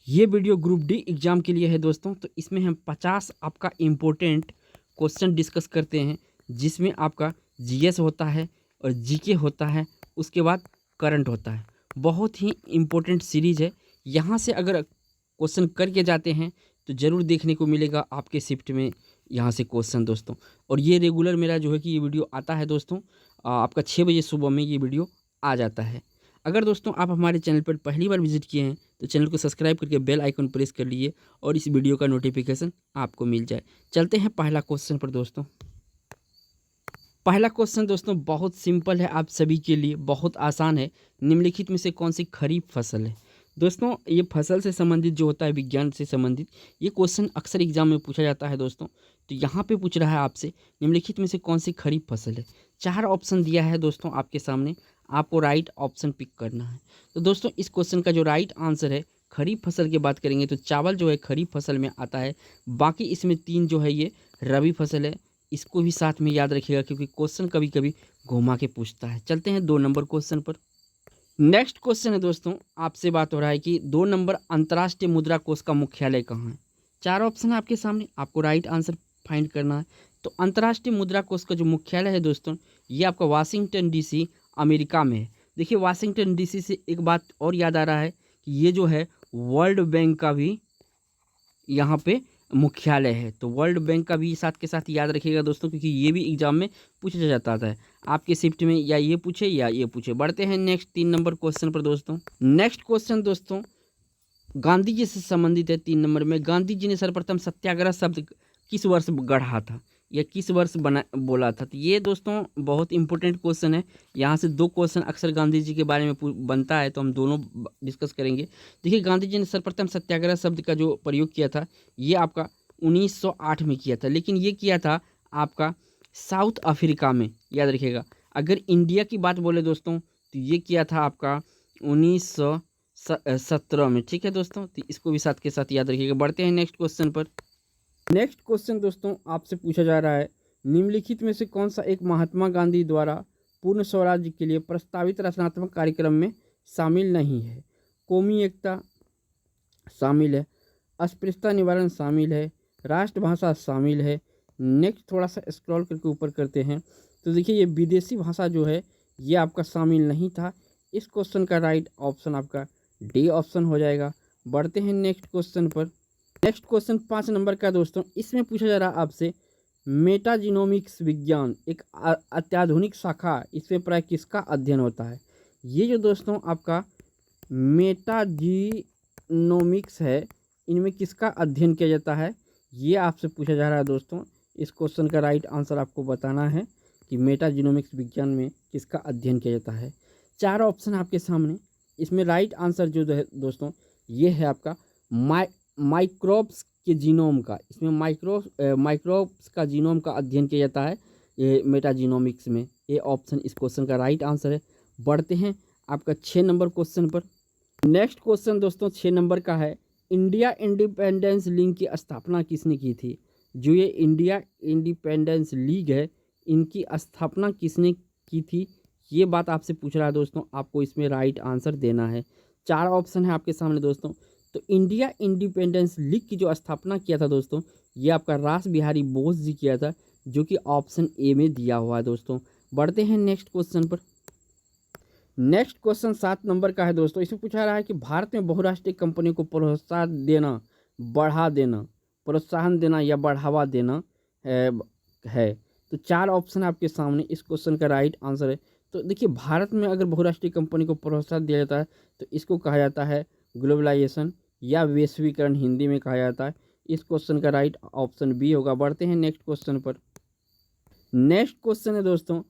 ये video group D exam के लिए है दोस्तों। तो इसमें हम 50 आपका इम्पोर्टेंट क्वेश्चन डिस्कस करते हैं, जिसमें आपका जीएस होता है और जीके होता है, उसके बाद करंट होता है। बहुत ही इम्पोर्टेंट सीरीज़ है। यहाँ से अगर क्वेश्चन करके जाते हैं तो ज़रूर देखने को मिलेगा आपके शिफ्ट में यहाँ से क्वेश्चन दोस्तों। और ये रेगुलर मेरा जो है कि ये वीडियो आता है दोस्तों, आपका 6 बजे सुबह में ये वीडियो आ जाता है। अगर दोस्तों आप हमारे चैनल पर पहली बार विजिट किए हैं तो चैनल को सब्सक्राइब करके बेल आइकन प्रेस कर लीजिए और इस वीडियो का नोटिफिकेशन आपको मिल जाए। चलते हैं पहला क्वेश्चन पर दोस्तों। पहला क्वेश्चन दोस्तों बहुत सिंपल है, आप सभी के लिए बहुत आसान है। निम्नलिखित में से कौन सी खरीफ फसल है? दोस्तों ये फसल से संबंधित जो होता है, विज्ञान से संबंधित, ये क्वेश्चन अक्सर एग्जाम में पूछा जाता है दोस्तों। तो यहाँ पे पूछ रहा है आपसे निम्नलिखित में से कौन सी खरीफ फसल है। 4 ऑप्शन दिया है दोस्तों आपके सामने, आपको राइट ऑप्शन पिक करना है। तो दोस्तों इस क्वेश्चन का जो राइट आंसर है, खरीफ फसल की बात करेंगे तो चावल जो है खरीफ फसल में आता है। बाकी इसमें 3 जो है ये रबी फसल है। इसको भी साथ में याद रखिएगा क्योंकि क्वेश्चन कभी कभी घुमा के पूछता है। चलते हैं 2 नंबर क्वेश्चन पर। नेक्स्ट क्वेश्चन है दोस्तों, आपसे बात हो रहा है कि 2 नंबर अंतर्राष्ट्रीय मुद्रा कोष का मुख्यालय कहाँ है। 4 ऑप्शन है आपके सामने, आपको राइट आंसर फाइंड करना है। तो अंतर्राष्ट्रीय मुद्रा कोष का जो मुख्यालय है दोस्तों, ये आपका वाशिंगटन डीसी अमेरिका में है। देखिए वाशिंगटन डीसी से एक बात और याद आ रहा है कि ये जो है वर्ल्ड बैंक का भी यहाँ पे मुख्यालय है। तो वर्ल्ड बैंक का भी साथ के साथ याद रखिएगा दोस्तों, क्योंकि ये भी एग्जाम में पूछा जाता है आपके शिफ्ट में, या ये पूछे या ये पूछे। बढ़ते हैं नेक्स्ट 3 नंबर क्वेश्चन पर दोस्तों। नेक्स्ट क्वेश्चन दोस्तों गांधी जी से संबंधित है। 3 नंबर में गांधी जी ने सर्वप्रथम सत्याग्रह शब्द किस वर्ष गढ़ा था या किस वर्ष बना बोला था। तो ये दोस्तों बहुत इंपॉर्टेंट क्वेश्चन है। यहाँ से 2 क्वेश्चन अक्सर गांधी जी के बारे में बनता है, तो हम दोनों डिस्कस करेंगे। देखिए गांधी जी ने सर्वप्रथम सत्याग्रह शब्द का जो प्रयोग किया था, ये आपका 1908 में किया था। लेकिन ये किया था आपका साउथ अफ्रीका में, याद रखिएगा। अगर इंडिया की बात बोले दोस्तों तो ये किया था आपका 1917 में। ठीक है दोस्तों, तो इसको भी साथ के साथ याद रखिएगा। बढ़ते हैं नेक्स्ट क्वेश्चन पर। नेक्स्ट क्वेश्चन दोस्तों आपसे पूछा जा रहा है, निम्नलिखित में से कौन सा एक महात्मा गांधी द्वारा पूर्ण स्वराज्य के लिए प्रस्तावित रचनात्मक कार्यक्रम में शामिल नहीं है। कौमी एकता शामिल है, अस्पृश्यता निवारण शामिल है, राष्ट्रभाषा शामिल है। नेक्स्ट थोड़ा सा स्क्रॉल करके ऊपर करते हैं तो देखिए ये विदेशी भाषा जो है ये आपका शामिल नहीं था। इस क्वेश्चन का राइट ऑप्शन आपका डी ऑप्शन हो जाएगा। बढ़ते हैं नेक्स्ट क्वेश्चन पर। नेक्स्ट क्वेश्चन 5 नंबर का दोस्तों, इसमें पूछा जा रहा है आपसे मेटाजीनोमिक्स विज्ञान एक अत्याधुनिक शाखा, इसमें प्राय किसका अध्ययन होता है। ये जो दोस्तों आपका मेटाजीनोमिक्स है, इनमें किसका अध्ययन किया जाता है, ये आपसे पूछा जा रहा है दोस्तों। इस क्वेश्चन का राइट आंसर आपको बताना है कि मेटाजीनोमिक्स विज्ञान में किसका अध्ययन किया जाता है। 4 ऑप्शन आपके सामने, इसमें राइट आंसर जो है दोस्तों ये है आपका माइक्रोब्स के जीनोम का। इसमें माइक्रोब्स का जीनोम का अध्ययन किया जाता है ये मेटाजीनोमिक्स में। ये ऑप्शन इस क्वेश्चन का राइट आंसर है। बढ़ते हैं आपका 6 नंबर क्वेश्चन पर। नेक्स्ट क्वेश्चन दोस्तों 6 नंबर का है, इंडिया इंडिपेंडेंस लीग की स्थापना किसने की थी। जो ये इंडिया इंडिपेंडेंस लीग है, इनकी स्थापना किसने की थी, ये बात आपसे पूछ रहा है दोस्तों। आपको इसमें राइट आंसर देना है। 4 ऑप्शन है आपके सामने दोस्तों। तो इंडिया इंडिपेंडेंस लीग की जो स्थापना किया था दोस्तों, ये आपका रास बिहारी बोस जी किया था, जो कि ऑप्शन ए में दिया हुआ है दोस्तों। बढ़ते हैं नेक्स्ट क्वेश्चन पर। नेक्स्ट क्वेश्चन 7 नंबर का है दोस्तों। इसमें पूछा रहा है कि भारत में बहुराष्ट्रीय कंपनियों को प्रोत्साहन देना, बढ़ा देना, प्रोत्साहन देना या बढ़ावा देना है। तो 4 ऑप्शन आपके सामने, इस क्वेश्चन का राइट आंसर है। तो देखिए भारत में अगर बहुराष्ट्रीय कंपनी को प्रोत्साहन दिया जाता है तो इसको कहा जाता है ग्लोबलाइजेशन या वैश्वीकरण, हिंदी में कहा जाता है। इस क्वेश्चन का राइट ऑप्शन बी होगा। बढ़ते हैं नेक्स्ट क्वेश्चन पर। नेक्स्ट क्वेश्चन है दोस्तों,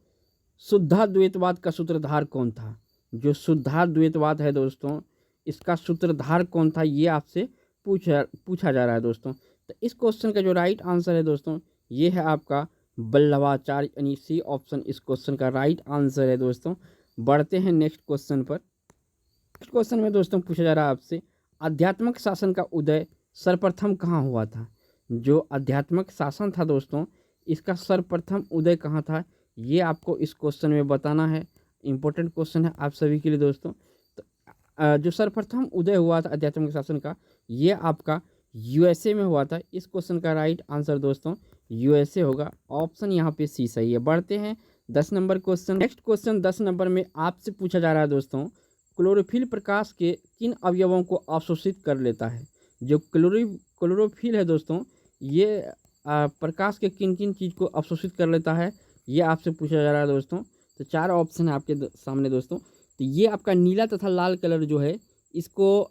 शुद्धाद्वैतवाद का सूत्रधार कौन था। जो शुद्धाद्वैतवाद है दोस्तों, इसका सूत्रधार कौन था, ये आपसे पूछा जा रहा है दोस्तों। तो इस क्वेश्चन का जो राइट आंसर है दोस्तों, ये है आपका वल्लभाचार्य, यानी सी ऑप्शन इस क्वेश्चन का राइट आंसर है दोस्तों। बढ़ते हैं नेक्स्ट क्वेश्चन पर। नेक्स्ट क्वेश्चन में दोस्तों पूछा जा रहा है आपसे, आध्यात्मिक शासन का उदय सर्वप्रथम कहाँ हुआ था। जो आध्यात्मिक शासन था दोस्तों, इसका सर्वप्रथम उदय कहाँ था, ये आपको इस क्वेश्चन में बताना है। इंपॉर्टेंट क्वेश्चन है आप सभी के लिए दोस्तों। तो जो सर्वप्रथम उदय हुआ था आध्यात्मिक शासन का, ये आपका यूएसए में हुआ था। इस क्वेश्चन का राइट आंसर दोस्तों यूएसए होगा। ऑप्शन यहाँ पे सी सही है। बढ़ते हैं 10 number question. Next question 10 number में आपसे पूछा जा रहा है दोस्तों, क्लोरोफिल प्रकाश के किन अवयवों को अवशोषित कर लेता है। जो क्लोरोफिल है दोस्तों, ये प्रकाश के किन किन चीज़ को अवशोषित कर लेता है, ये आपसे पूछा जा रहा है दोस्तों। तो 4 ऑप्शन है आपके सामने दोस्तों। तो ये आपका नीला तथा लाल कलर जो है, इसको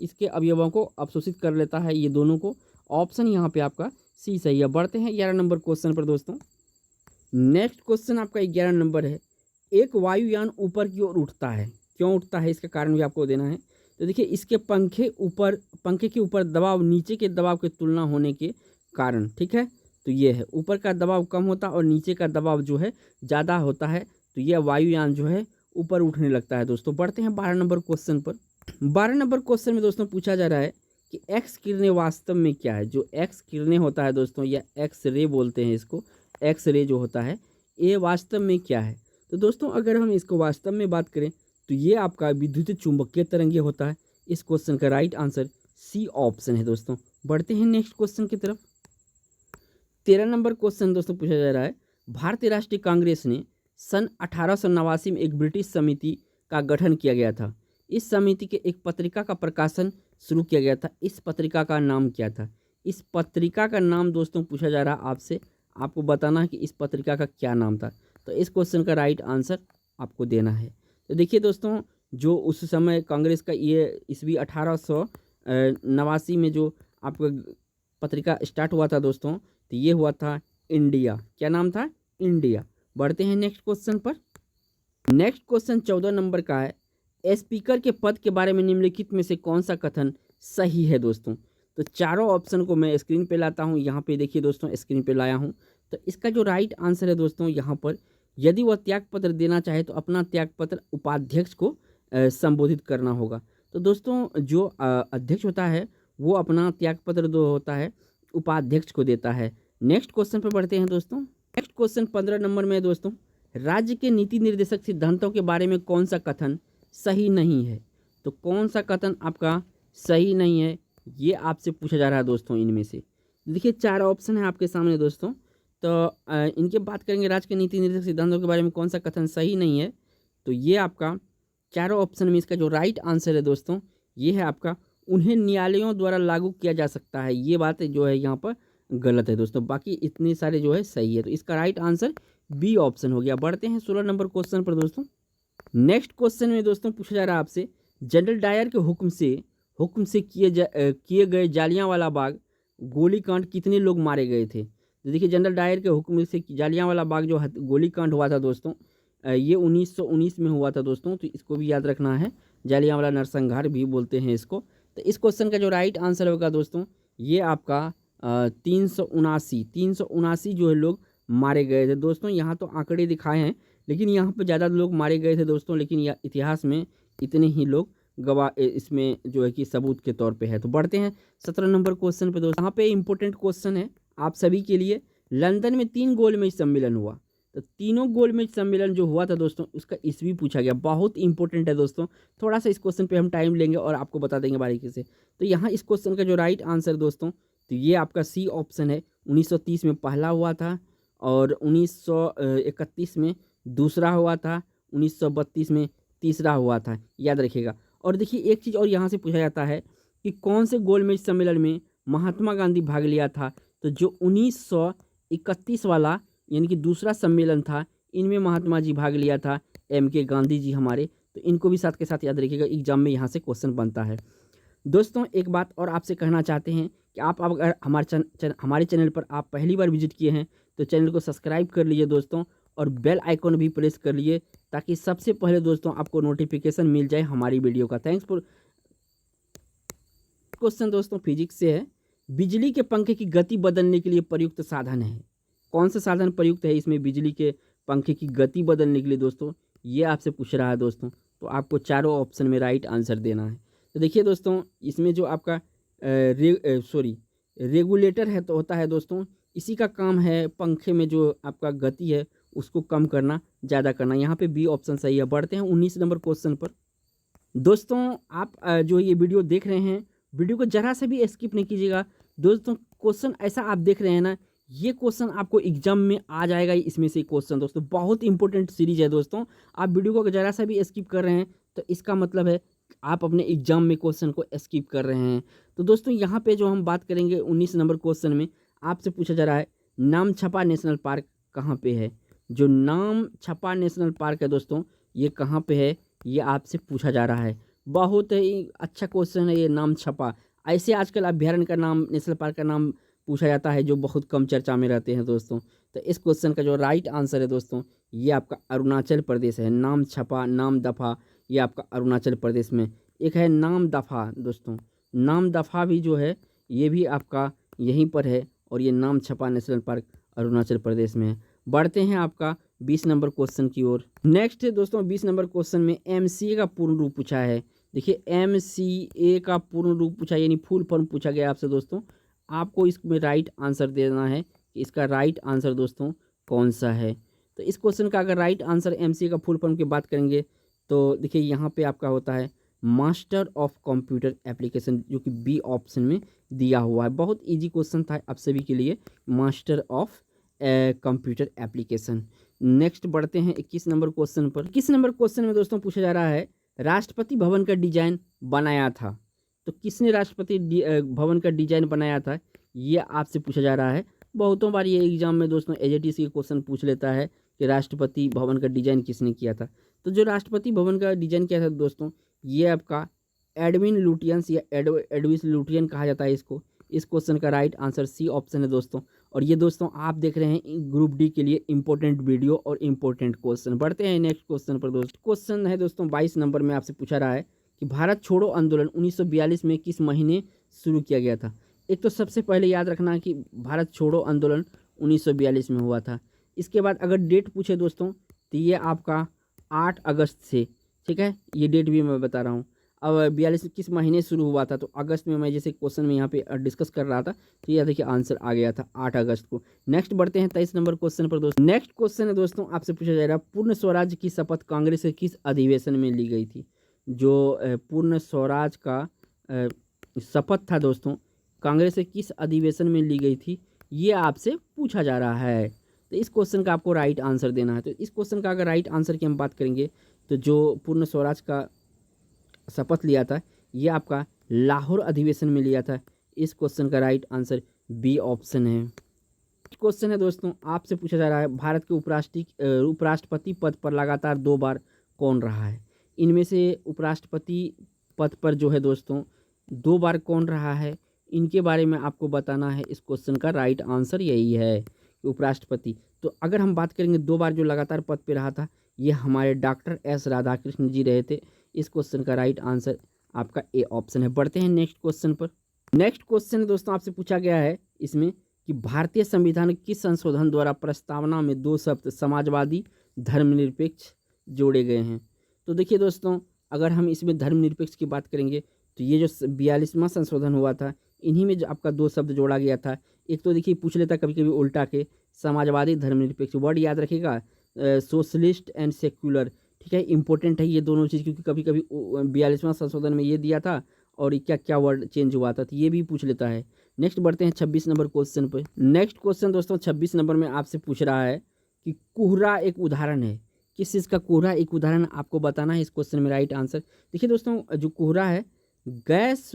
इसके अवयवों को अवशोषित कर लेता है, ये दोनों को। ऑप्शन यहाँ पे आपका सी सही है। बढ़ते हैं 11 नंबर क्वेश्चन पर दोस्तों। नेक्स्ट क्वेश्चन आपका 11 नंबर है, एक वायुयान ऊपर की ओर उठता है, क्यों उठता है इसका कारण भी आपको देना है। तो देखिए, इसके पंखे के ऊपर दबाव नीचे के दबाव की तुलना होने के कारण, ठीक है। तो ये है, ऊपर का दबाव कम होता है और नीचे का दबाव जो है ज़्यादा होता है, तो यह वायुयान जो है ऊपर उठने लगता है दोस्तों। बढ़ते हैं 12 नंबर क्वेश्चन पर। 12 नंबर क्वेश्चन में दोस्तों पूछा जा रहा है कि एक्स किरणें वास्तव में क्या है। जो एक्स किरणें होता है दोस्तों, या एक्स रे बोलते हैं इसको, एक्स रे जो होता है, ये वास्तव में क्या है। तो दोस्तों अगर हम इसको वास्तव में बात करें तो ये आपका विद्युत चुंबकीय तरंगे होता है। इस क्वेश्चन का राइट आंसर सी ऑप्शन है दोस्तों। बढ़ते हैं नेक्स्ट क्वेश्चन की तरफ। 13 नंबर क्वेश्चन दोस्तों पूछा जा रहा है, भारतीय राष्ट्रीय कांग्रेस ने सन 1889 में एक ब्रिटिश समिति का गठन किया गया था। इस समिति के एक पत्रिका का प्रकाशन शुरू किया गया था। इस पत्रिका का नाम क्या था। इस पत्रिका का नाम दोस्तों पूछा जा रहा है आपसे, आपको बताना है कि इस पत्रिका का क्या नाम था। तो इस क्वेश्चन का राइट आंसर आपको देना है। तो देखिए दोस्तों, जो उस समय कांग्रेस का ये ईस्वी 1889 में जो आपका पत्रिका स्टार्ट हुआ था दोस्तों, तो ये हुआ था इंडिया। क्या नाम था, इंडिया। बढ़ते हैं नेक्स्ट क्वेश्चन पर। नेक्स्ट क्वेश्चन 14 नंबर का है, स्पीकर के पद के बारे में निम्नलिखित में से कौन सा कथन सही है दोस्तों। तो चारों ऑप्शन को मैं स्क्रीन पे लाता हूँ। यहाँ पे देखिए दोस्तों, स्क्रीन पे लाया हूँ। तो इसका जो राइट आंसर है दोस्तों, यहाँ पर यदि वह त्यागपत्र देना चाहे तो अपना त्यागपत्र उपाध्यक्ष को संबोधित करना होगा। तो दोस्तों जो अध्यक्ष होता है वो अपना त्यागपत्र जो होता है उपाध्यक्ष को देता है। नेक्स्ट क्वेश्चन पर बढ़ते हैं दोस्तों। नेक्स्ट क्वेश्चन 15 नंबर में है दोस्तों, राज्य के नीति निर्देशक सिद्धांतों के बारे में कौन सा कथन सही नहीं है। तो कौन सा कथन आपका सही नहीं है, ये आपसे पूछा जा रहा है दोस्तों। इनमें से देखिए 4 ऑप्शन है आपके सामने दोस्तों। तो इनके बात करेंगे, राज्य के नीति निर्देशक सिद्धांतों के बारे में कौन सा कथन सही नहीं है। तो ये आपका चारों ऑप्शन में इसका जो राइट आंसर है दोस्तों, ये है आपका, उन्हें न्यायालयों द्वारा लागू किया जा सकता है। ये बात जो है यहाँ पर गलत है दोस्तों, बाकी इतने सारे जो है सही है। तो इसका राइट आंसर बी ऑप्शन हो गया। बढ़ते हैं 16 नंबर क्वेश्चन पर दोस्तों। नेक्स्ट क्वेश्चन में दोस्तों पूछा जा रहा है आपसे, जनरल डायर के हुक्म से किए गए जालियांवाला बाग गोलीकांड कितने लोग मारे गए थे। तो देखिए, जनरल डायर के हुक्म से जालियांवाला बाग जो गोलीकांड हुआ था दोस्तों, ये 1919 में हुआ था दोस्तों। तो इसको भी याद रखना है, जालियांवाला नरसंहार भी बोलते हैं इसको। तो इस क्वेश्चन का जो राइट आंसर होगा दोस्तों, ये आपका 379 जो है लोग मारे गए थे दोस्तों। यहाँ तो आंकड़े दिखाए हैं, लेकिन यहाँ पर ज़्यादा लोग मारे गए थे दोस्तों, लेकिन यह इतिहास में इतने ही लोग गवाह इसमें जो है कि सबूत के तौर पे है। तो बढ़ते हैं 17 नंबर क्वेश्चन पे दोस्तों। यहाँ पे इंपॉर्टेंट क्वेश्चन है आप सभी के लिए। लंदन में 3 गोलमेज सम्मेलन हुआ। तो तीनों गोलमेज सम्मेलन जो हुआ था दोस्तों, उसका ईस्वी पूछा गया। बहुत इंपॉर्टेंट है दोस्तों। थोड़ा सा इस क्वेश्चन पे हम टाइम लेंगे और आपको बता देंगे बारीकी से। तो यहाँ इस क्वेश्चन का जो राइट आंसर दोस्तों, तो ये आपका सी ऑप्शन है। 1930 में पहला हुआ था और 1931 में दूसरा हुआ था, 1932 में तीसरा हुआ था, याद रखिएगा। और देखिए एक चीज़ और यहाँ से पूछा जाता है कि कौन से गोलमेज सम्मेलन में महात्मा गांधी भाग लिया था। तो जो 1931 वाला यानी कि दूसरा सम्मेलन था, इनमें महात्मा जी भाग लिया था, MK गांधी जी हमारे। तो इनको भी साथ के साथ याद रखिएगा, एग्जाम में यहाँ से क्वेश्चन बनता है दोस्तों। एक बात और आपसे कहना चाहते हैं कि आप अगर हमारे चैनल पर आप पहली बार विजिट किए हैं तो चैनल को सब्सक्राइब कर लीजिए दोस्तों, और बेल आइकॉन भी प्रेस कर लिए ताकि सबसे पहले दोस्तों आपको नोटिफिकेशन मिल जाए हमारी वीडियो का। Thanks for. क्वेश्चन दोस्तों फिजिक्स से है, बिजली के पंखे की गति बदलने के लिए प्रयुक्त साधन है। कौन सा साधन प्रयुक्त है इसमें बिजली के पंखे की गति बदलने के लिए दोस्तों, ये आपसे पूछ रहा है दोस्तों। तो आपको चारों ऑप्शन में राइट आंसर देना है। तो देखिए दोस्तों, इसमें जो आपका रेगुलेटर है तो होता है दोस्तों, इसी का काम है पंखे में जो आपका गति है उसको कम करना, ज़्यादा करना। यहाँ पे बी ऑप्शन सही है। बढ़ते हैं 19 नंबर क्वेश्चन पर। दोस्तों आप जो ये वीडियो देख रहे हैं, वीडियो को ज़रा सा भी स्किप नहीं कीजिएगा। दोस्तों क्वेश्चन ऐसा आप देख रहे हैं ना, ये क्वेश्चन आपको एग्जाम में आ जाएगा। इसमें से क्वेश्चन दोस्तों बहुत इंपॉर्टेंट सीरीज है। दोस्तों आप वीडियो को ज़रा सा भी स्किप कर रहे हैं तो इसका मतलब है आप अपने एग्जाम में क्वेश्चन को स्किप कर रहे हैं। तो दोस्तों यहाँ पे जो हम बात करेंगे 19 नंबर क्वेश्चन में आपसे पूछा जा रहा है, नामछपा नेशनल पार्क कहाँ पे है। जो नामछपा नेशनल पार्क है दोस्तों, ये कहाँ पे है, ये आपसे पूछा जा रहा है। बहुत ही अच्छा क्वेश्चन है ये, नामछपा। ऐसे आजकल अभ्यारण्य का नाम, नेशनल पार्क का नाम पूछा जाता है जो बहुत कम चर्चा में रहते हैं दोस्तों। तो इस क्वेश्चन का जो राइट आंसर है दोस्तों, ये आपका अरुणाचल प्रदेश है। नामछपा, नामदफा, ये आपका अरुणाचल प्रदेश में। एक है नामदफा दोस्तों, नामदफा भी जो है ये भी आपका यहीं पर है, और ये नामछपा नेशनल पार्क अरुणाचल प्रदेश में है। बढ़ते हैं आपका 20 नंबर क्वेश्चन की ओर। नेक्स्ट है दोस्तों 20 नंबर क्वेश्चन में एमसीए का पूर्ण रूप पूछा है। देखिए एमसीए का पूर्ण रूप पूछा, यानी फुल फॉर्म पूछा गया आपसे दोस्तों। आपको इसमें राइट आंसर देना है कि इसका राइट आंसर दोस्तों कौन सा है। तो इस क्वेश्चन का अगर राइट आंसर एमसीए का फुल फॉर्म की बात करेंगे तो देखिए यहाँ पे आपका होता है मास्टर ऑफ कंप्यूटर एप्लीकेशन, जो कि बी ऑप्शन में दिया हुआ है। बहुत इजी क्वेश्चन था आप सभी के लिए, master of computer application. Next बढ़ते हैं 21 नंबर क्वेश्चन पर। 21 नंबर क्वेश्चन में दोस्तों पूछा जा रहा है, राष्ट्रपति भवन का डिजाइन बनाया था। तो किसने राष्ट्रपति भवन का डिजाइन बनाया था, ये आपसे पूछा जा रहा है। बहुतों बार ये एग्जाम में दोस्तों एजेटीसी के क्वेश्चन पूछ लेता है कि राष्ट्रपति भवन का डिजाइन किसने किया था। तो जो राष्ट्रपति भवन का डिजाइन किया था दोस्तों, ये आपका एडविन लुटियंस या एडविस लुटियन कहा जाता है इसको। इस क्वेश्चन का राइट आंसर सी ऑप्शन है दोस्तों। और ये दोस्तों आप देख रहे हैं ग्रुप डी के लिए इंपॉर्टेंट वीडियो और इंपॉर्टेंट क्वेश्चन। बढ़ते हैं नेक्स्ट क्वेश्चन पर दोस्तों। क्वेश्चन है दोस्तों 22 नंबर में आपसे पूछा रहा है कि भारत छोड़ो आंदोलन 1942 में किस महीने शुरू किया गया था। एक तो सबसे पहले याद रखना कि भारत छोड़ो आंदोलन 1942 में हुआ था। इसके बाद अगर डेट पूछे दोस्तों तो ये आपका 8 अगस्त से, ठीक है, ये डेट भी मैं बता रहा हूँ। अब 42 किस महीने शुरू हुआ था, तो अगस्त में, मैं जैसे क्वेश्चन में यहाँ पे डिस्कस कर रहा था तो यह देखिए आंसर आ गया था 8 अगस्त को। नेक्स्ट बढ़ते हैं 23 नंबर क्वेश्चन पर दोस्तों। नेक्स्ट क्वेश्चन है दोस्तों आपसे पूछा जा रहा है, पूर्ण स्वराज की शपथ कांग्रेस के किस अधिवेशन में ली गई थी। जो पूर्ण स्वराज का शपथ था दोस्तों, कांग्रेस के किस अधिवेशन में ली गई थी, ये आपसे पूछा जा रहा है। तो इस क्वेश्चन का आपको राइट आंसर देना है। तो इस क्वेश्चन का अगर राइट आंसर की हम बात करेंगे तो जो पूर्ण स्वराज का शपथ लिया था ये आपका लाहौर अधिवेशन में लिया था। इस क्वेश्चन का राइट आंसर बी ऑप्शन है। क्वेश्चन है दोस्तों आपसे पूछा जा रहा है, भारत के उपराष्ट्रपति पद पर लगातार 2 बार कौन रहा है। इनमें से उपराष्ट्रपति पद पर जो है दोस्तों 2 बार कौन रहा है, इनके बारे में आपको बताना है। इस क्वेश्चन का राइट आंसर यही है कि उपराष्ट्रपति। तो अगर हम बात करेंगे 2 बार जो लगातार पद पे रहा था, ये हमारे डॉक्टर एस राधाकृष्ण जी रहे थे। इस क्वेश्चन का राइट आंसर आपका ए ऑप्शन है। बढ़ते हैं नेक्स्ट क्वेश्चन पर। नेक्स्ट क्वेश्चन दोस्तों आपसे पूछा गया है इसमें कि भारतीय संविधान किस संशोधन द्वारा प्रस्तावना में 2 शब्द समाजवादी धर्मनिरपेक्ष जोड़े गए हैं। तो देखिए दोस्तों अगर हम इसमें धर्मनिरपेक्ष की बात करेंगे तो ये जो 42वां संशोधन हुआ था, इन्हीं में जो आपका 2 शब्द जोड़ा गया था। एक तो देखिए पूछ लेता कभी कभी उल्टा के, समाजवादी धर्मनिरपेक्ष, वर्ड याद रखिएगा, सोशलिस्ट एंड सेक्युलर, ठीक है, इंपॉर्टेंट है ये दोनों चीज़, क्योंकि कभी कभी 42वां संशोधन में ये दिया था और क्या क्या वर्ड चेंज हुआ था, तो ये भी पूछ लेता है। नेक्स्ट बढ़ते हैं 26 नंबर क्वेश्चन पर। नेक्स्ट क्वेश्चन दोस्तों 26 नंबर में आपसे पूछ रहा है कि कोहरा एक उदाहरण है। किस चीज़ का कोहरा एक उदाहरण आपको बताना है। इस क्वेश्चन में राइट आंसर देखिए दोस्तों, जो कोहरा है गैस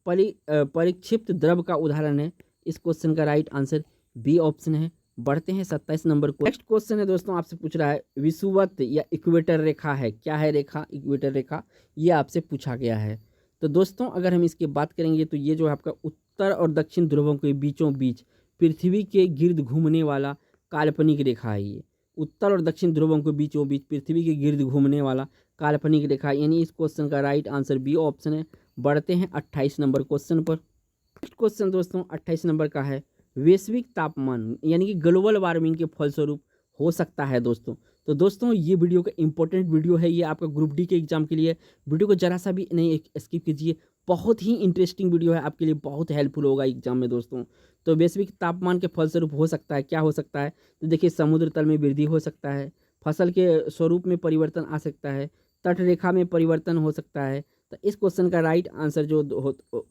परिक्षिप्त द्रव का उदाहरण है। इस क्वेश्चन का राइट आंसर बी ऑप्शन है। बढ़ते हैं 27 नंबर को। नेक्स्ट क्वेश्चन है दोस्तों आपसे पूछ रहा है, विषुवत या इक्वेटर रेखा है, क्या है रेखा, इक्वेटर रेखा, ये आपसे पूछा गया है। तो दोस्तों अगर हम इसकी बात करेंगे तो ये जो है आपका उत्तर और दक्षिण ध्रुवों के बीचों बीच पृथ्वी के गिर्द घूमने वाला काल्पनिक रेखा है। ये उत्तर और दक्षिण ध्रुवों के बीचों बीच पृथ्वी के गिर्द घूमने वाला काल्पनिक रेखा, यानी इस क्वेश्चन का राइट आंसर बी ऑप्शन है। बढ़ते हैं 28 नंबर क्वेश्चन पर। नेक्स्ट क्वेश्चन दोस्तों 28 नंबर का है, वैश्विक तापमान यानी कि ग्लोबल वार्मिंग के फलस्वरूप हो सकता है दोस्तों। तो दोस्तों ये वीडियो का इंपॉर्टेंट वीडियो है, ये आपका ग्रुप डी के एग्जाम के लिए। वीडियो को जरा सा भी नहीं स्किप कीजिए, बहुत ही इंटरेस्टिंग वीडियो है, आपके लिए बहुत हेल्पफुल होगा एग्जाम में दोस्तों। तो वैश्विक तापमान के फलस्वरूप हो सकता है, क्या हो सकता है, तो देखिए समुद्र तल में वृद्धि हो सकता है, फसल के स्वरूप में परिवर्तन आ सकता है, तट रेखा में परिवर्तन हो सकता है। तो इस क्वेश्चन का राइट आंसर जो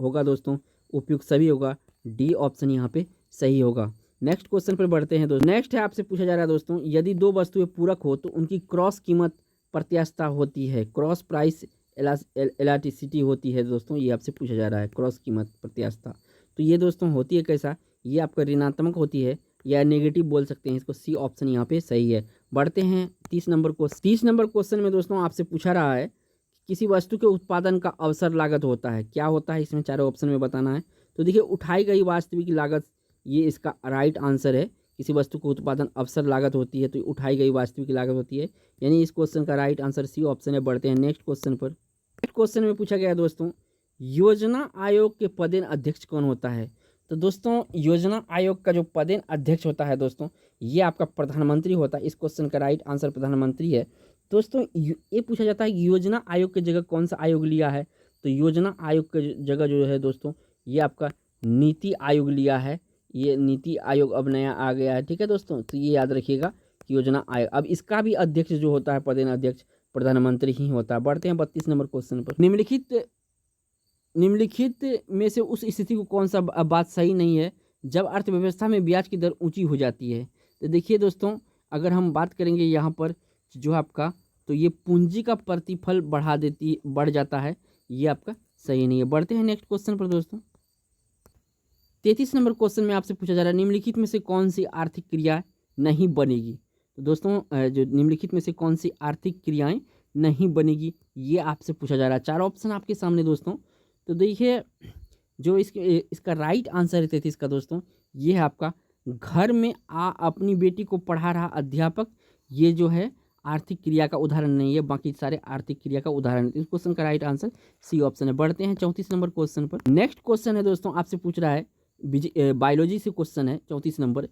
होगा दोस्तों, उपयुक्त सभी होगा, डी ऑप्शन यहाँ पे सही होगा। नेक्स्ट क्वेश्चन पर बढ़ते हैं दोस्तों। नेक्स्ट है आपसे पूछा जा रहा है दोस्तों, यदि दो वस्तुएं पूरक हो तो उनकी क्रॉस कीमत प्रत्यास्थता होती है, क्रॉस प्राइस एलास्टिसिटी होती है दोस्तों, ये आपसे पूछा जा रहा है, क्रॉस कीमत प्रत्यास्थता। तो ये दोस्तों होती है कैसा, ये आपका ऋणात्मक होती है या नेगेटिव बोल सकते हैं इसको, सी ऑप्शन यहाँ पे सही है। बढ़ते हैं 30 नंबर क्वेश्चन में दोस्तों आपसे पूछा रहा है किसी वस्तु के उत्पादन का अवसर लागत होता है, क्या होता है इसमें चारों ऑप्शन में बताना है। तो देखिए उठाई गई वास्तविक लागत, ये इसका राइट आंसर है। किसी वस्तु को उत्पादन अवसर लागत होती है तो उठाई गई वास्तविक लागत होती है, यानी इस क्वेश्चन का राइट आंसर सी ऑप्शन है। बढ़ते हैं नेक्स्ट क्वेश्चन पर। नेक्स्ट क्वेश्चन में पूछा गया दोस्तों, योजना आयोग के पदेन अध्यक्ष कौन होता है। तो दोस्तों योजना आयोग का जो पदेन अध्यक्ष होता है दोस्तों, ये आपका प्रधानमंत्री होता है। इस क्वेश्चन का राइट आंसर प्रधानमंत्री है। दोस्तों ये पूछा जाता है कि योजना आयोग की जगह कौन सा आयोग लिया है। तो योजना आयोग की जगह जो है दोस्तों, ये आपका नीति आयोग लिया है। ये नीति आयोग अब नया आ गया है, ठीक है दोस्तों। तो ये याद रखिएगा कि योजना आयोग, अब इसका भी अध्यक्ष जो होता है पदेन अध्यक्ष प्रधानमंत्री ही होता है। बढ़ते हैं 32 नंबर क्वेश्चन पर। निम्नलिखित में से उस स्थिति को कौन सा बात सही नहीं है जब अर्थव्यवस्था में ब्याज की दर ऊंची हो जाती है। तो देखिए दोस्तों, अगर हम बात करेंगे यहाँ पर जो आपका, तो ये पूंजी का प्रतिफल बढ़ जाता है, ये आपका सही नहीं है। बढ़ते हैं नेक्स्ट क्वेश्चन पर दोस्तों। 33 नंबर क्वेश्चन में आपसे पूछा जा रहा है, निम्नलिखित में से कौन सी आर्थिक क्रिया नहीं बनेगी। तो दोस्तों जो निम्नलिखित में से कौन सी आर्थिक क्रियाएं नहीं बनेगी, ये आपसे पूछा जा रहा है। चार ऑप्शन आपके सामने दोस्तों। तो देखिए जो इसका राइट आंसर है 33 का दोस्तों, ये है आपका घर में अपनी बेटी को पढ़ा रहा अध्यापक, ये जो है आर्थिक क्रिया का उदाहरण नहीं है, बाकी सारे आर्थिक क्रिया का उदाहरण है। इस क्वेश्चन का राइट आंसर सी ऑप्शन है। बढ़ते हैं 34 नंबर क्वेश्चन पर। नेक्स्ट क्वेश्चन है दोस्तों, आपसे पूछ रहा है बायोलॉजी से क्वेश्चन है 34 नंबर,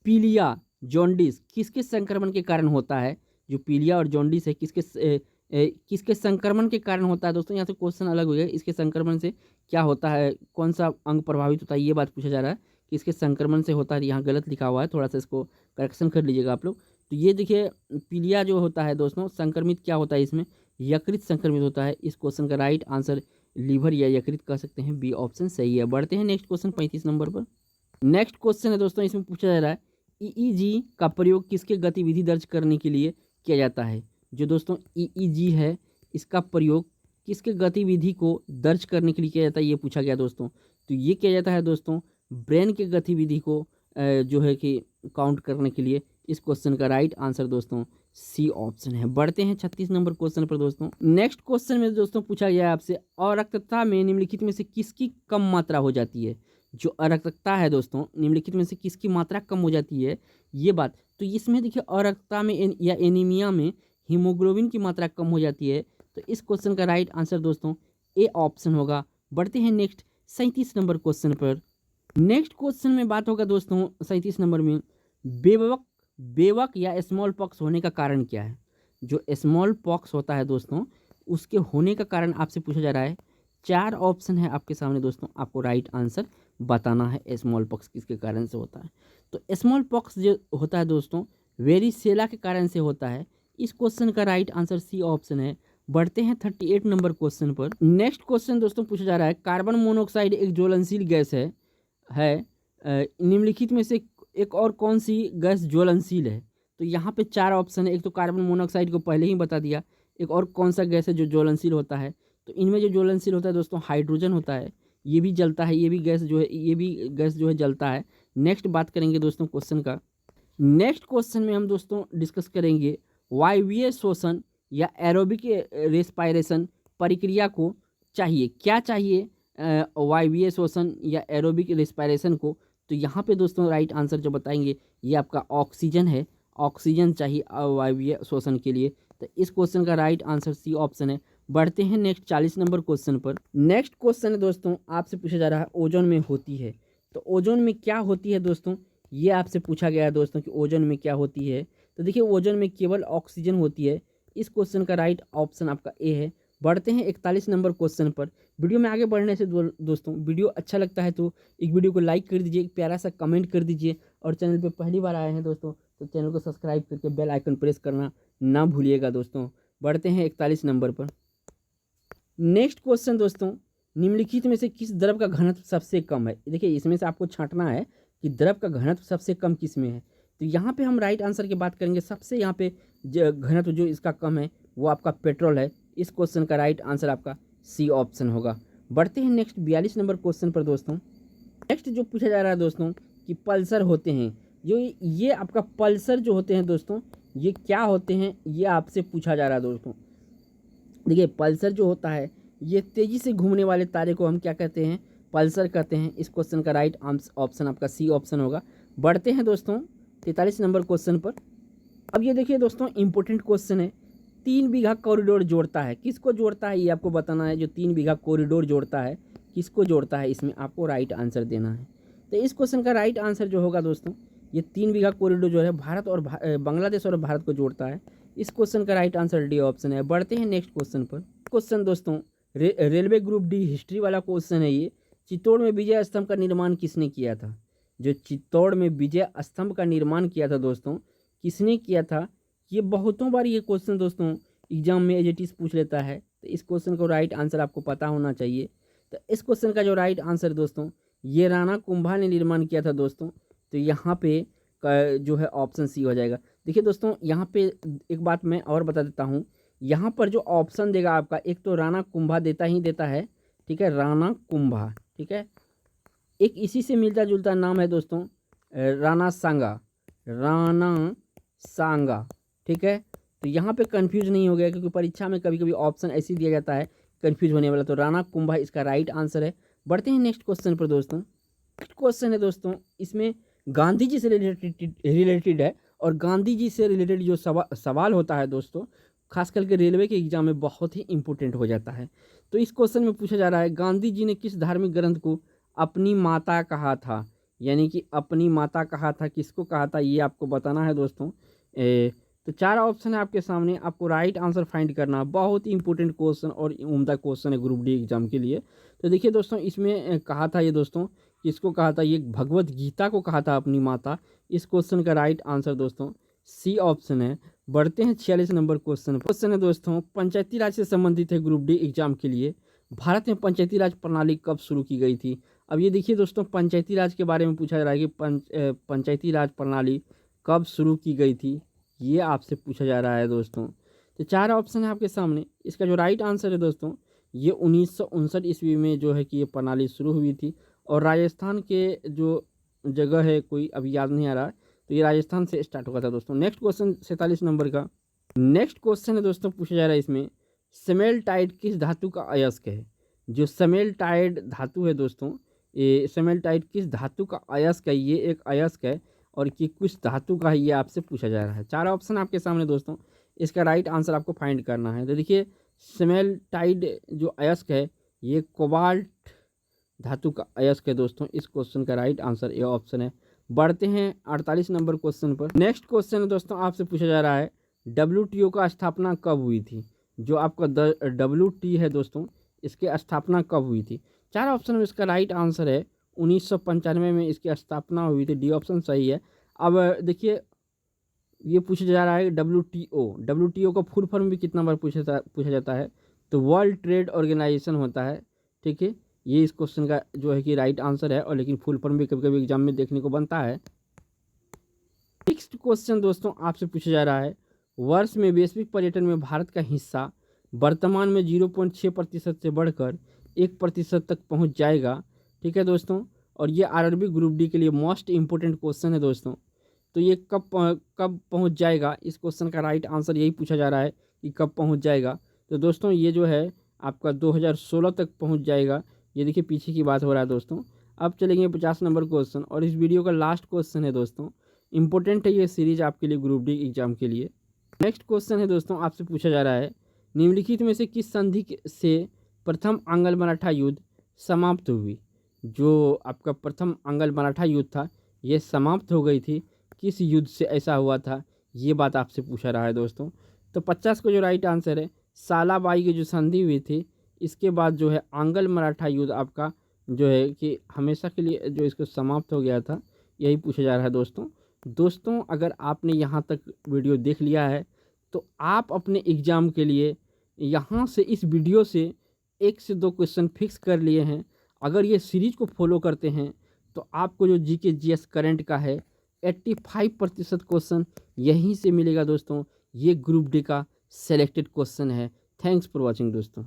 पीलिया जॉन्डिस किसके संक्रमण के कारण होता है। जो पीलिया और जॉन्डिस है किसके संक्रमण के कारण होता है दोस्तों। यहाँ से क्वेश्चन अलग हो गया, इसके संक्रमण से क्या होता है, कौन सा अंग प्रभावित होता है, ये बात पूछा जा रहा है कि इसके संक्रमण से होता है। यहाँ गलत लिखा हुआ है, थोड़ा सा इसको करेक्शन कर लीजिएगा आप लोग। तो ये देखिए पीलिया जो होता है दोस्तों, संक्रमित क्या होता है इसमें, यकृत संक्रमित होता है। इस क्वेश्चन का राइट आंसर लीवर या यकृत कह सकते हैं, बी ऑप्शन सही है। बढ़ते हैं नेक्स्ट क्वेश्चन 35 नंबर पर। नेक्स्ट क्वेश्चन है दोस्तों, इसमें पूछा जा रहा है ईईजी का प्रयोग किसके गतिविधि दर्ज करने के लिए किया जाता है। जो दोस्तों ईईजी है, इसका प्रयोग किसके गतिविधि को दर्ज करने के लिए किया जाता है, ये पूछा गया दोस्तों। तो ये किया जाता है दोस्तों ब्रेन के गतिविधि को जो है कि काउंट करने के लिए। इस क्वेश्चन का राइट आंसर दोस्तों सी ऑप्शन है। बढ़ते हैं 36 नंबर क्वेश्चन पर दोस्तों। नेक्स्ट क्वेश्चन में दोस्तों पूछा गया है आपसे, अरक्तता में निम्नलिखित में से किसकी कम मात्रा हो जाती है। जो अरक्तता है दोस्तों, निम्नलिखित में से किसकी मात्रा कम हो जाती है, ये बात। तो इसमें देखिए अरक्तता में या एनीमिया में हीमोग्लोबिन की मात्रा कम हो जाती है। तो इस क्वेश्चन का राइट आंसर दोस्तों ए ऑप्शन होगा। बढ़ते हैं नेक्स्ट 37 नंबर क्वेश्चन पर। नेक्स्ट क्वेश्चन में बात होगा दोस्तों 37 नंबर में, बेवक या स्मॉल पॉक्स होने का कारण क्या है। जो स्मॉल पॉक्स होता है दोस्तों, उसके होने का कारण आपसे पूछा जा रहा है। चार ऑप्शन है आपके सामने दोस्तों, आपको राइट आंसर बताना है स्मॉल पॉक्स किसके कारण से होता है। तो स्मॉल पॉक्स जो होता है दोस्तों वेरिसेला के कारण से होता है। इस क्वेश्चन का राइट आंसर सी ऑप्शन है। बढ़ते हैं 38 नंबर क्वेश्चन पर। नेक्स्ट क्वेश्चन दोस्तों पूछा जा रहा है, कार्बन मोनोऑक्साइड एक ज्वलनशील गैस है निम्नलिखित में से एक और कौन सी गैस ज्वलनशील है। तो यहाँ पे चार ऑप्शन है, एक तो कार्बन मोनोऑक्साइड को पहले ही बता दिया, एक और कौन सा गैस है जो ज्वलनशील होता है। तो इनमें जो ज्वलनशील होता है दोस्तों हाइड्रोजन होता है, ये भी जलता है, ये भी गैस जो है जलता है। नेक्स्ट बात करेंगे दोस्तों क्वेश्चन का। नेक्स्ट क्वेश्चन में हम दोस्तों डिस्कस करेंगे वायवीय शोषण या एरोबिक रेस्पायरेशन प्रक्रिया को चाहिए, क्या चाहिए वायवीय शोषण या एरोबिक रेस्पायरेशन को। तो यहाँ पे दोस्तों राइट आंसर जो बताएंगे ये आपका ऑक्सीजन है, ऑक्सीजन चाहिए वायवीय शोषण के लिए। तो इस क्वेश्चन का राइट आंसर सी ऑप्शन है। बढ़ते हैं नेक्स्ट 40 नंबर क्वेश्चन पर। नेक्स्ट क्वेश्चन है दोस्तों, आपसे पूछा जा रहा है ओजोन में होती है। तो ओजोन में क्या होती है दोस्तों, ये आपसे पूछा गया है दोस्तों कि ओजोन में क्या होती है। तो देखिए ओजोन में केवल ऑक्सीजन होती है। इस क्वेश्चन का राइट ऑप्शन आपका ए है। बढ़ते हैं 41 नंबर क्वेश्चन पर। वीडियो में आगे बढ़ने से दोस्तों वीडियो अच्छा लगता है तो एक वीडियो को लाइक कर दीजिए, एक प्यारा सा कमेंट कर दीजिए, और चैनल पे पहली बार आए हैं दोस्तों तो चैनल को सब्सक्राइब करके बेल आइकन प्रेस करना ना भूलिएगा दोस्तों। बढ़ते हैं 41 नंबर पर। नेक्स्ट क्वेश्चन दोस्तों, निम्नलिखित में से किस द्रव का घनत्व सबसे कम है। देखिए इसमें से आपको छांटना है कि द्रव का घनत्व सबसे कम किस में है। तो यहाँ पे हम राइट आंसर की बात करेंगे। सबसे यहाँ पे घनत्व जो इसका कम है वो आपका पेट्रोल है। इस क्वेश्चन का राइट आंसर आपका सी ऑप्शन होगा। बढ़ते हैं नेक्स्ट 42 नंबर क्वेश्चन पर दोस्तों। नेक्स्ट जो पूछा जा रहा है दोस्तों कि पल्सर होते हैं, जो ये आपका पल्सर जो होते हैं दोस्तों, ये क्या होते हैं, ये आपसे पूछा जा रहा है दोस्तों। देखिए पल्सर जो होता है, ये तेज़ी से घूमने वाले तारे को हम क्या कहते हैं, पल्सर कहते हैं। इस क्वेश्चन का राइट ऑप्शन आपका सी ऑप्शन होगा। बढ़ते हैं दोस्तों 43 नंबर क्वेश्चन पर। अब ये देखिए दोस्तों, इंपॉर्टेंट क्वेश्चन है। 3 बीघा कॉरिडोर जोड़ता है, किसको जोड़ता है ये आपको बताना है। जो 3 बीघा कॉरिडोर जोड़ता है किसको जोड़ता है, इसमें आपको राइट आंसर देना है। तो इस क्वेश्चन का राइट आंसर जो होगा दोस्तों, ये 3 बीघा कॉरिडोर जो है भारत और बांग्लादेश और भारत को जोड़ता है। इस क्वेश्चन का राइट आंसर डी ऑप्शन है। बढ़ते हैं नेक्स्ट क्वेश्चन पर। क्वेश्चन दोस्तों रेलवे ग्रुप डी हिस्ट्री वाला क्वेश्चन है ये। चित्तौड़ में विजय स्तंभ का निर्माण किसने किया था। जो चित्तौड़ में विजय स्तंभ का निर्माण किया था दोस्तों, किसने किया था। ये बहुतों बार ये क्वेश्चन दोस्तों एग्जाम में एज पूछ लेता है। तो इस क्वेश्चन को राइट आंसर आपको पता होना चाहिए। तो इस क्वेश्चन का जो राइट आंसर दोस्तों, ये राणा कुंभा ने निर्माण किया था दोस्तों। तो यहाँ पे जो है ऑप्शन सी हो जाएगा। देखिए दोस्तों, यहाँ पे एक बात मैं और बता देता हूँ। यहाँ पर जो ऑप्शन देगा आपका, एक तो राणा कुंभा देता ही देता है, ठीक है, राणा कुंभा, ठीक है। एक इसी से मिलता जुलता नाम है दोस्तों, राणा सांगा, राणा सांगा, ठीक है। तो यहाँ पे कंफ्यूज नहीं हो गया, क्योंकि परीक्षा में कभी कभी ऑप्शन ऐसे दिया जाता है कंफ्यूज होने वाला। तो राणा कुंभा इसका राइट आंसर है। बढ़ते हैं नेक्स्ट क्वेश्चन पर दोस्तों। नेक्स्ट क्वेश्चन है दोस्तों, इसमें गांधी जी से रिलेटेड है। और गांधी जी से रिलेटेड जो सवाल होता है दोस्तों, खास करके रेलवे के एग्जाम में बहुत ही इंपॉर्टेंट हो जाता है। तो इस क्वेश्चन में पूछा जा रहा है, गांधी जी ने किस धार्मिक ग्रंथ को अपनी माता कहा था। यानी कि अपनी माता कहा था, किसको कहा था, ये आपको बताना है दोस्तों। तो 4 ऑप्शन है आपके सामने, आपको राइट आंसर फाइंड करना। बहुत ही इंपॉर्टेंट क्वेश्चन और उम्दा क्वेश्चन है ग्रुप डी एग्जाम के लिए। तो देखिए दोस्तों, इसमें कहा था ये दोस्तों, किसको कहा था, ये भगवत गीता को कहा था अपनी माता। इस क्वेश्चन का राइट आंसर दोस्तों सी ऑप्शन है। बढ़ते हैं 46 नंबर क्वेश्चन। क्वेश्चन है दोस्तों, पंचायती राज से संबंधित है ग्रुप डी एग्जाम के लिए। भारत में पंचायती राज प्रणाली कब शुरू की गई थी। अब ये देखिए दोस्तों, पंचायती राज के बारे में पूछा जा रहा है कि पंचायती राज प्रणाली कब शुरू की गई थी, ये आपसे पूछा जा रहा है दोस्तों। तो 4 ऑप्शन है आपके सामने। इसका जो राइट आंसर है दोस्तों, ये 1959 ईस्वी में जो है कि ये प्रणाली शुरू हुई थी। और राजस्थान के जो जगह है, कोई अभी याद नहीं आ रहा, तो ये राजस्थान से स्टार्ट हुआ था दोस्तों। नेक्स्ट क्वेश्चन 47 नंबर का। नेक्स्ट क्वेश्चन है दोस्तों, पूछा जा रहा है इसमें, सेमेल्टाइट किस धातु का अयस्क है। जो सेमेल्टाइट धातु है दोस्तों, ये सेमेल्टाइट किस धातु का अयस्क है, ये एक अयस्क है। और कि कुछ धातु का है, ये आपसे पूछा जा रहा है। 4 ऑप्शन आपके सामने दोस्तों, इसका राइट आंसर आपको फाइंड करना है। तो देखिए, सेमेल्टाइड जो अयस्क है, ये कोबाल्ट धातु का अयस्क है दोस्तों। इस क्वेश्चन का राइट आंसर ये ऑप्शन है। बढ़ते हैं 48 नंबर क्वेश्चन पर। नेक्स्ट क्वेश्चन है दोस्तों, आपसे पूछा जा रहा है, WTO का स्थापना कब हुई थी। जो आपका WT है दोस्तों, इसकी स्थापना कब हुई थी। 4 ऑप्शन में इसका राइट आंसर है 1995 में इसकी स्थापना हुई थी। डी ऑप्शन सही है। अब देखिए, ये पूछा जा रहा है WTO का फुल फॉर्म भी कितना बार पूछा जाता है। तो वर्ल्ड ट्रेड ऑर्गेनाइजेशन होता है, ठीक है। ये इस क्वेश्चन का जो है कि राइट आंसर है। और लेकिन फुल फॉर्म भी कभी कभी एग्जाम में देखने को बनता है। नेक्स्ट क्वेश्चन दोस्तों, आपसे पूछा जा रहा है, वर्ष में वैश्विक पर्यटन में भारत का हिस्सा वर्तमान में 0.6% से बढ़कर 1% तक पहुंच जाएगा, ठीक है दोस्तों। और ये RRB ग्रुप डी के लिए मोस्ट इंपोर्टेंट क्वेश्चन है दोस्तों। तो ये कब पहुंच जाएगा, इस क्वेश्चन का राइट आंसर यही पूछा जा रहा है कि कब पहुंच जाएगा। तो दोस्तों, ये जो है आपका 2016 तक पहुंच जाएगा। ये देखिए, पीछे की बात हो रहा है दोस्तों। अब चलेंगे 50 नंबर क्वेश्चन, और इस वीडियो का लास्ट क्वेश्चन है दोस्तों। इंपॉर्टेंट है ये सीरीज आपके लिए ग्रुप डी एग्जाम के लिए। नेक्स्ट क्वेश्चन है दोस्तों, आपसे पूछा जा रहा है, निम्नलिखित में से किस संधि से प्रथम आंग्ल मराठा युद्ध समाप्त हुई। जो आपका प्रथम आंग्ल मराठा युद्ध था, ये समाप्त हो गई थी। किस युद्ध से ऐसा हुआ था, ये बात आपसे पूछा रहा है दोस्तों। तो 50 को जो राइट आंसर है, सालाबाई की जो संधि हुई थी, इसके बाद जो है आंग्ल मराठा युद्ध आपका जो है कि हमेशा के लिए जो इसको समाप्त हो गया था, यही पूछा जा रहा है दोस्तों। अगर आपने यहाँ तक वीडियो देख लिया है, तो आप अपने एग्ज़ाम के लिए यहाँ से इस वीडियो से 1 से 2 क्वेश्चन फिक्स कर लिए हैं। अगर ये सीरीज को फॉलो करते हैं तो आपको जो जीके जीएस करंट का है 85% क्वेश्चन यहीं से मिलेगा दोस्तों। ये ग्रुप डी का सेलेक्टेड क्वेश्चन है। थैंक्स फॉर वॉचिंग दोस्तों।